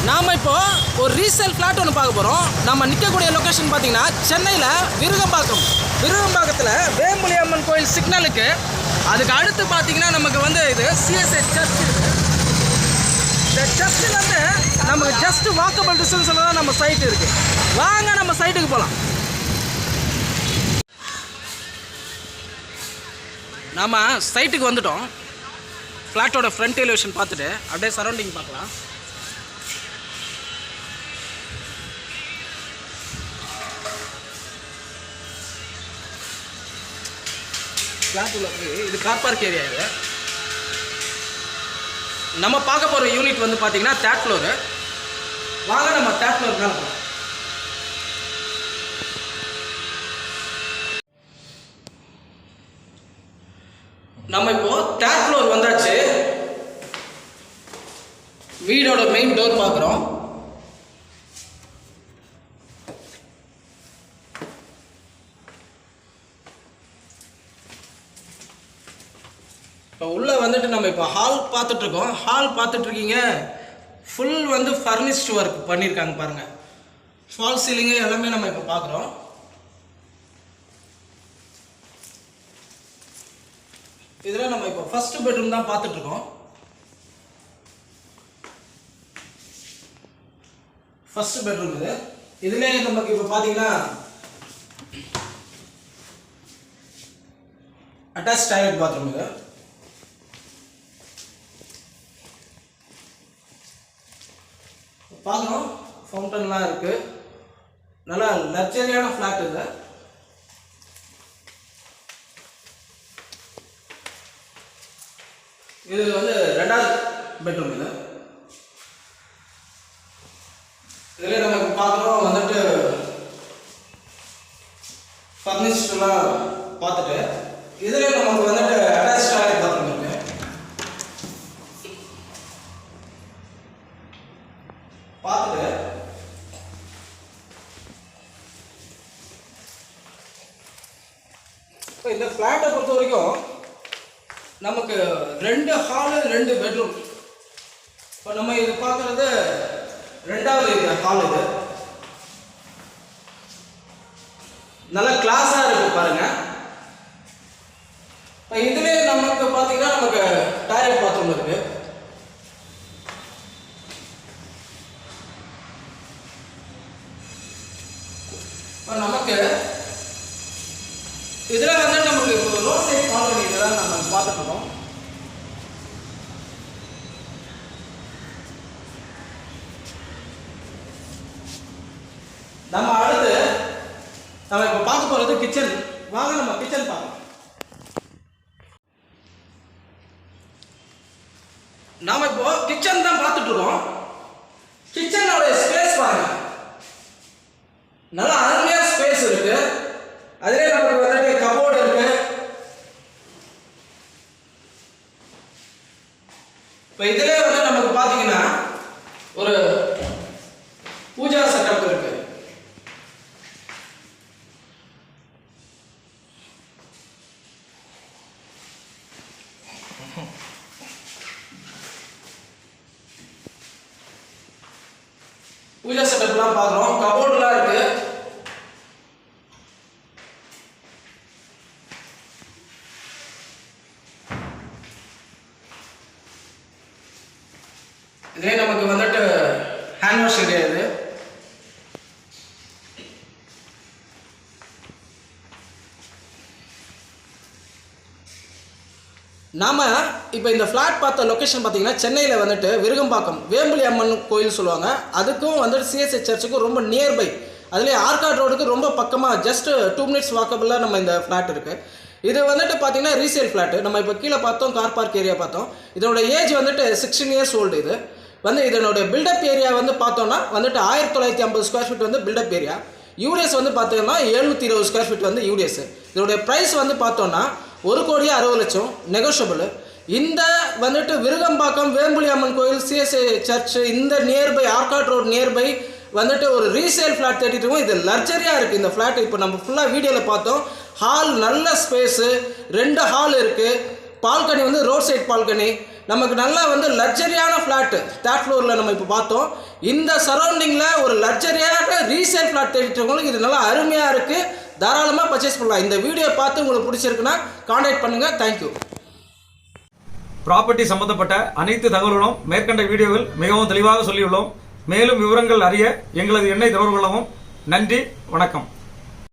நாம் இப்போ ஒரு ரீசேல் ஃப்ளாட் ஒன்று பார்க்க போகிறோம். நம்ம நிற்கக்கூடிய லொக்கேஷன் பார்த்தீங்கன்னா சென்னையில் விருகம்பாக்கத்தில் வேம்புலி அம்மன் கோயில் சிக்னலுக்கு அதுக்கு அடுத்து பார்த்தீங்கன்னா நமக்கு வந்து இது சிஎஸ்ஐ சர்ச் இருக்குது. இந்த சர்ச்சிலேருந்து நமக்கு ஜஸ்ட் வாக்கபிள் டிஸ்டன்ஸில் தான் நம்ம சைட் இருக்குது. வாங்க நம்ம சைட்டுக்கு போகலாம். நாம் சைட்டுக்கு வந்துட்டோம். ஃப்ளாட்டோட ஃப்ரண்ட் எலிவேஷன் பார்த்துட்டு அப்படியே சரௌண்டிங் பார்க்கலாம். ஃப்ளாட் உள்ள இது கார் பார்க் ஏரியா. இது நம்ம பார்க்க போகிற யூனிட் வந்து பார்த்தீங்கன்னா 3rd ஃப்ளோரு. வாங்க நம்ம 3rd ஃப்ளோர் மேலே போகலாம். நம்ம இப்போ 3rd ஃப்ளோர் வந்தாச்சு. வீடோட மெயின் டோர் பார்க்குறோம். இப்போ உள்ளே வந்துட்டு நம்ம இப்போ ஹால் பார்த்துட்ருக்கோம். ஹால் பார்த்துட்ருக்கீங்க. ஃபுல் வந்து ஃபர்னிஷ்டு ஒர்க் பண்ணியிருக்காங்க பாருங்கள். ஃபால் சீலிங்கு எல்லாமே நம்ம இப்போ பார்க்குறோம். இதில் நம்ம இப்போ ஃபர்ஸ்ட் பெட்ரூம் தான் பார்த்துட்ருக்கோம். ஃபர்ஸ்ட் பெட்ரூம் இது. இதுலேயே நமக்கு இப்போ பார்த்தீங்கன்னா அட்டாச் டாய்லெட் பாத்ரூம் இது. பார்க்குறோம் ஃபவுண்டன்லாம் இருக்குது. நல்லா லக்ஸரியான ஃப்ளாட் இது. இது வந்து 2வது பெட்ரூம் இது. இதில் நம்ம பார்க்குறோம் வந்துட்டு ஃபர்னிஷ்டெல்லாம் பார்த்துட்டு இதில் நமக்கு வந்துட்டு அட்டாச் டாய்லெட் பாத்ரூம் இருக்குது. பார்த்துட்டு இப்போ இந்த ஃப்ளாட்டை பொறுத்த வரைக்கும் நமக்கு 2 ஹாலு 2 பெட்ரூம். இப்போ நம்ம இது பார்க்குறது 2வது இது ஹால். இது நல்லா கிளாஸாக இருக்குது பாருங்கள். இப்போ இதுலேயே நமக்கு பார்த்தீங்கன்னா நமக்கு டாய்லெட் பாத்ரூம் இருக்குது. இப்போ நமக்கு இதில் வந்து நமக்கு இப்போ ரோட் சைட் பால்கனி இதெல்லாம் நம்ம பார்த்துருக்கோம். நம்ம அடுத்து நம்ம இப்போ பார்க்க போகிறது கிச்சன். வாங்க நம்ம கிச்சன் பார்க்கலாம். நாம இப்போ கிச்சன் தான் பார்த்துட்டு இருக்கோம். கிச்சனோட ஸ்பேஸ் பாருங்க. நல்லா அருமையாக ஸ்பேஸ் இருக்கு. அதிலே நமக்கு வந்துட்டு கபோர்டு இருக்கு. இப்போ இதிலே வந்து நமக்கு பார்த்தீங்கன்னா ஒரு பூஜா செட்டப் இருக்கு. பூஜா செட்டப்லாம் பார்க்குறோம். கபோர்டுலாம் இருக்கு. இதே நமக்கு வந்துட்டு ஹேண்ட் வாஷ் ஏரியா இது. நாம் இப்போ இந்த ஃப்ளாட் பார்த்த லொக்கேஷன் பார்த்தீங்கன்னா சென்னையில் வந்துட்டு விருகம்பாக்கம் வேம்புலி அம்மன் கோயில் சொல்லுவாங்க. அதுக்கும் வந்துட்டு சிஎஸ்ஐ சர்ச்சுக்கும் ரொம்ப நியர்பை. அதுலேயே ஆர்காட் ரோடுக்கு ரொம்ப பக்கமாக ஜஸ்ட் 2 மினிட்ஸ் வாக்கபிளாக நம்ம இந்த ஃப்ளாட் இருக்குது. இது வந்துட்டு பார்த்தீங்கன்னா ரீசேல் ஃப்ளாட்டு. நம்ம இப்போ கீழே பார்த்தோம் கார் பார்க் ஏரியா பார்த்தோம். இதனோட ஏஜ் வந்துட்டு 16 இயர்ஸ் ஓல்டு. இது வந்து இதனோட பில்டப் ஏரியா வந்து பார்த்தோன்னா வந்துட்டு 1950 ஸ்கொயர் ஃபீட் வந்து பில்டப் ஏரியா. யூடிஎஸ் வந்து பார்த்தோம்னா 720 ஸ்கொயர் ஃபீட் வந்து யூடிஎஸ். இதோடைய ப்ரைஸ் வந்து பார்த்தோன்னா 1,60,00,000 நெகோஷியபிள். இந்த வந்துட்டு விருகம்பாக்கம் வேம்புலி அம்மன் கோயில் சிஎஸ்ஐ சர்ச் இந்த நியர்பை ஆர்காட் ரோட் நியர்பை வந்துட்டு ஒரு ரீசேல் ஃப்ளாட் தேடிட்டு இருக்கோம். இது லக்ஸரியாக இருக்குது இந்த ஃப்ளாட். இப்போ நம்ம ஃபுல்லாக வீடியோவில் பார்த்தோம். ஹால் நல்ல ஸ்பேஸு, 2 ஹால் இருக்குது. பால்கனி வந்து ரோட் சைட் பால்கனி. நமக்கு நல்லா வந்து லக்ஸரியான ஃப்ளாட்டு தேர்ட் ஃப்ளோரில் நம்ம இப்போ பார்த்தோம். இந்த சரௌண்டிங்கில் ஒரு லக்ஸரியான ரீசேல் ஃப்ளாட் தேடிட்டவங்களுக்கு இது நல்லா அருமையாக இருக்குது. தாராளமாக பர்ச்சேஸ் பண்ணலாம். இந்த வீடியோ பார்த்து உங்களுக்கு பிடிச்சிருக்குன்னா கான்டாக்ட் பண்ணுங்கள். தேங்க்யூ. ப்ராப்பர்ட்டி சம்பந்தப்பட்ட அனைத்து தகவல்களும் மேற்கண்ட வீடியோவில் மிகவும் தெளிவாக சொல்லியுள்ளோம். மேலும் விவரங்கள் அறிய எங்களது எண்ணை தொடர்பு கொள்ளவும். நன்றி, வணக்கம்.